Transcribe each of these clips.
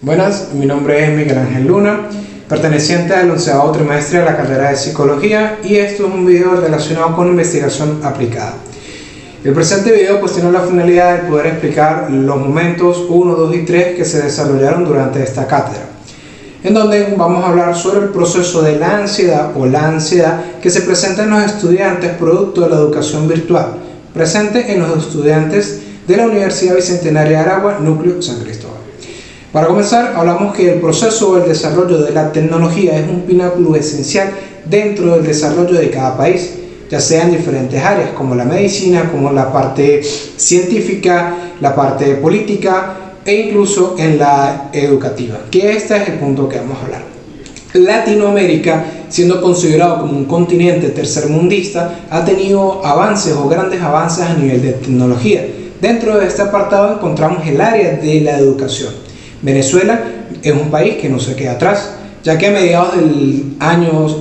Buenas, mi nombre es Miguel Ángel Luna, perteneciente al 11º trimestre de la carrera de Psicología, y esto es un video relacionado con investigación aplicada. El presente video tiene la finalidad de poder explicar los momentos 1, 2 y 3 que se desarrollaron durante esta cátedra, en donde vamos a hablar sobre el proceso de la ansiedad o la ansiedad que se presenta en los estudiantes producto de la educación virtual, presente en los estudiantes de la Universidad Bicentenaria de Aragua, Núcleo San Cristóbal. Para comenzar, hablamos que el proceso o el desarrollo de la tecnología es un pináculo esencial dentro del desarrollo de cada país, ya sea en diferentes áreas como la medicina, como la parte científica, la parte política e incluso en la educativa, que este es el punto que vamos a hablar. Latinoamérica, siendo considerado como un continente tercermundista, ha tenido avances o grandes avances a nivel de tecnología. Dentro de este apartado encontramos el área de la educación. Venezuela es un país que no se queda atrás, ya que a mediados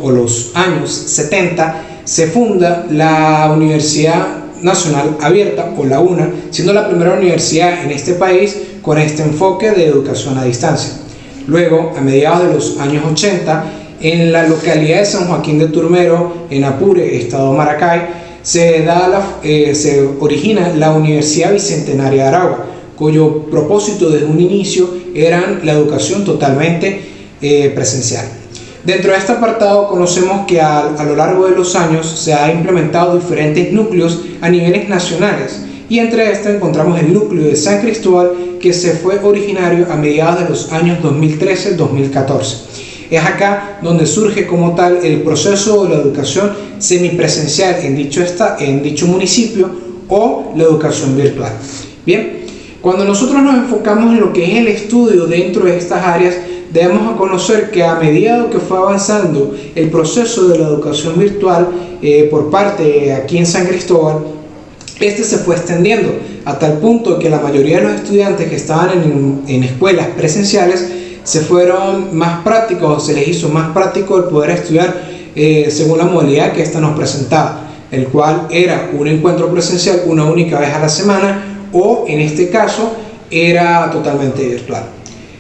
los años 70 se funda la Universidad Nacional Abierta, o la UNA, siendo la primera universidad en este país con este enfoque de educación a distancia. Luego, a mediados de los años 80, en la localidad de San Joaquín de Turmero, en Apure, estado Maracay, se origina la Universidad Bicentenaria de Aragua, cuyo propósito desde un inicio era la educación totalmente presencial. Dentro de este apartado conocemos que a lo largo de los años se han implementado diferentes núcleos a niveles nacionales, y entre estos encontramos el núcleo de San Cristóbal, que se fue originario a mediados de los años 2013-2014. Es acá donde surge como tal el proceso de la educación semipresencial en dicho municipio, o la educación virtual. Bien, cuando nosotros nos enfocamos en lo que es el estudio dentro de estas áreas, debemos conocer que a medida que fue avanzando el proceso de la educación virtual por parte aquí en San Cristóbal, este se fue extendiendo a tal punto que la mayoría de los estudiantes que estaban en escuelas presenciales se fueron más prácticos, o se les hizo más práctico el poder estudiar según la modalidad que esta nos presentaba, el cual era un encuentro presencial una única vez a la semana, o en este caso era totalmente virtual.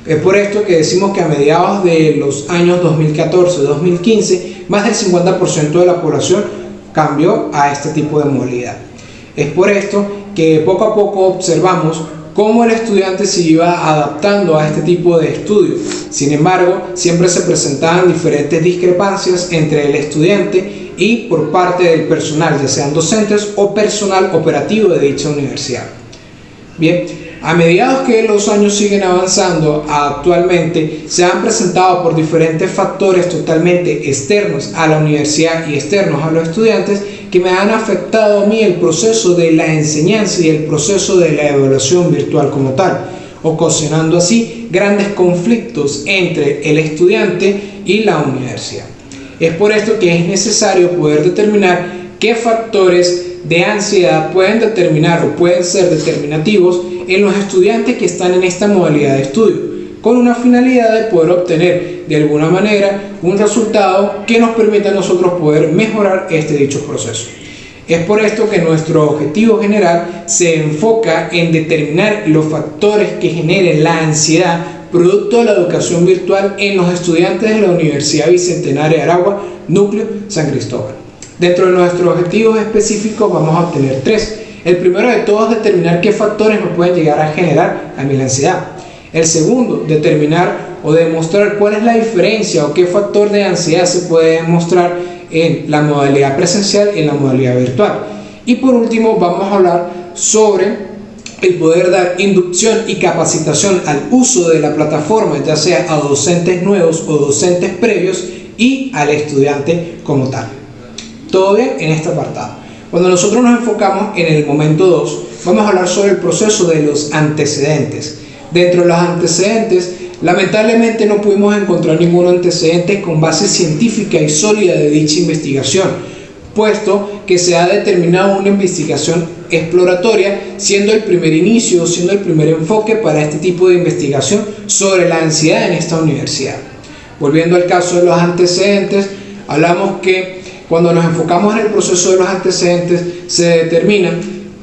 Es por esto que decimos que a mediados de los años 2014-2015 más del 50% de la población cambió a este tipo de modalidad. Es por esto que poco a poco observamos cómo el estudiante se iba adaptando a este tipo de estudio. Sin embargo, siempre se presentaban diferentes discrepancias entre el estudiante y por parte del personal, ya sean docentes o personal operativo de dicha universidad. Bien, a mediados que los años siguen avanzando, actualmente se han presentado por diferentes factores totalmente externos a la universidad y externos a los estudiantes, que me han afectado a mí el proceso de la enseñanza y el proceso de la evaluación virtual como tal, ocasionando así grandes conflictos entre el estudiante y la universidad. Es por esto que es necesario poder determinar qué factores de ansiedad pueden determinar o pueden ser determinativos en los estudiantes que están en esta modalidad de estudio, con una finalidad de poder obtener de alguna manera un resultado que nos permita a nosotros poder mejorar dicho proceso. Es por esto que nuestro objetivo general se enfoca en determinar los factores que generen la ansiedad producto de la educación virtual en los estudiantes de la Universidad Bicentenaria de Aragua, Núcleo San Cristóbal. Dentro de nuestros objetivos específicos vamos a obtener 3. El primero de todos es determinar qué factores nos pueden llegar a generar a mí la ansiedad. El segundo, determinar o demostrar cuál es la diferencia o qué factor de ansiedad se puede demostrar en la modalidad presencial y en la modalidad virtual. Y por último vamos a hablar sobre el poder dar inducción y capacitación al uso de la plataforma, ya sea a docentes nuevos o docentes previos y al estudiante como tal. Todo bien en este apartado. Cuando nosotros nos enfocamos en el momento 2, vamos a hablar sobre el proceso de los antecedentes. Dentro de los antecedentes, lamentablemente no pudimos encontrar ningún antecedente con base científica y sólida de dicha investigación, puesto que se ha determinado una investigación exploratoria, siendo el primer inicio, siendo el primer enfoque para este tipo de investigación sobre la ansiedad en esta universidad. Volviendo al caso de los antecedentes, hablamos que cuando nos enfocamos en el proceso de los antecedentes se determina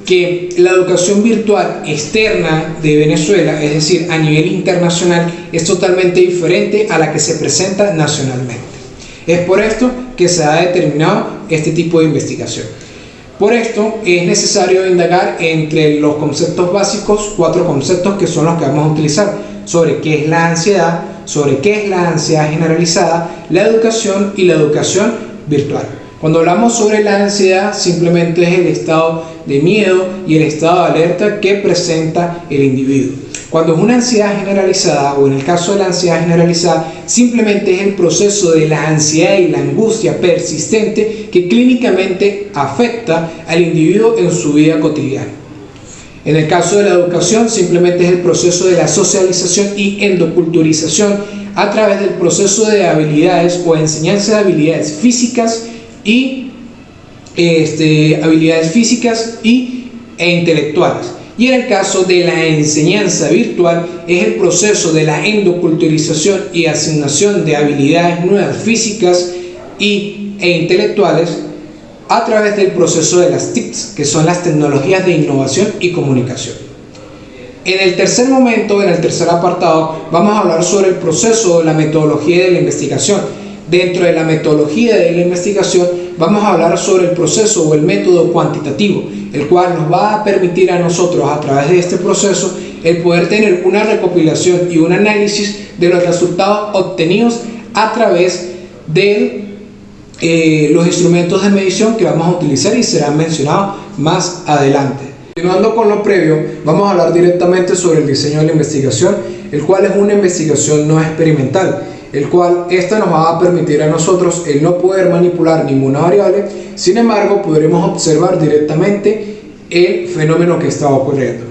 que la educación virtual externa de Venezuela, es decir, a nivel internacional, es totalmente diferente a la que se presenta nacionalmente. Es por esto que se ha determinado este tipo de investigación. Por esto es necesario indagar entre los conceptos básicos, 4 conceptos que son los que vamos a utilizar, sobre qué es la ansiedad, sobre qué es la ansiedad generalizada, la educación y la educación virtual. Cuando hablamos sobre la ansiedad, simplemente es el estado de miedo y el estado de alerta que presenta el individuo. Cuando es una ansiedad generalizada, o en el caso de la ansiedad generalizada, simplemente es el proceso de la ansiedad y la angustia persistente que clínicamente afecta al individuo en su vida cotidiana. En el caso de la educación, simplemente es el proceso de la socialización y endoculturización a través del proceso de habilidades o enseñanza de habilidades físicas e intelectuales. Y en el caso de la enseñanza virtual, es el proceso de la endoculturización y asignación de habilidades nuevas físicas e intelectuales a través del proceso de las TICs, que son las tecnologías de innovación y comunicación. En el tercer momento, en el tercer apartado, vamos a hablar sobre el proceso de la metodología de la investigación. Dentro de la metodología de la investigación, vamos a hablar sobre el proceso o el método cuantitativo, el cual nos va a permitir a nosotros, a través de este proceso, el poder tener una recopilación y un análisis de los resultados obtenidos a través de los instrumentos de medición que vamos a utilizar y serán mencionados más adelante. Continuando con lo previo, vamos a hablar directamente sobre el diseño de la investigación, el cual es una investigación no experimental, el cual esta nos va a permitir a nosotros el no poder manipular ninguna variable. Sin embargo, podremos observar directamente el fenómeno que está ocurriendo.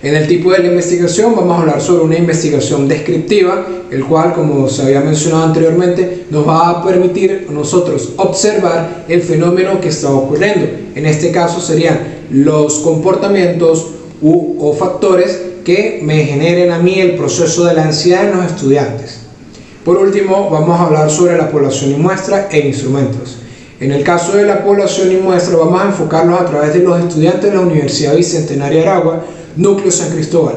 En el tipo de la investigación vamos a hablar sobre una investigación descriptiva, el cual, como se había mencionado anteriormente, nos va a permitir a nosotros observar el fenómeno que está ocurriendo. En este caso serían los comportamientos o factores que me generen a mí el proceso de la ansiedad en los estudiantes. Por último, vamos a hablar sobre la población y muestra e instrumentos. En el caso de la población y muestra, vamos a enfocarnos a través de los estudiantes de la Universidad Bicentenaria de Aragua, Núcleo San Cristóbal.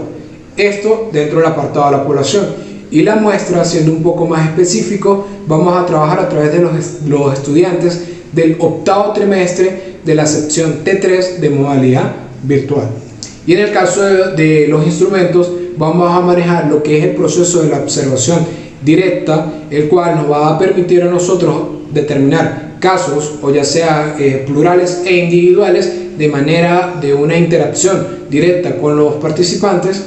Esto dentro del apartado de la población. Y la muestra, siendo un poco más específico, vamos a trabajar a través de los estudiantes del 8º trimestre de la sección T3 de modalidad virtual. Y en el caso de los instrumentos, vamos a manejar lo que es el proceso de la observación directa, el cual nos va a permitir a nosotros determinar casos, o ya sea plurales e individuales, de manera de una interacción directa con los participantes,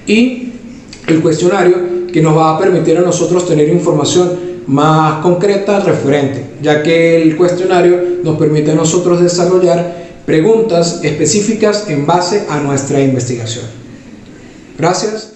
y el cuestionario, que nos va a permitir a nosotros tener información más concreta referente, ya que el cuestionario nos permite a nosotros desarrollar preguntas específicas en base a nuestra investigación. Gracias.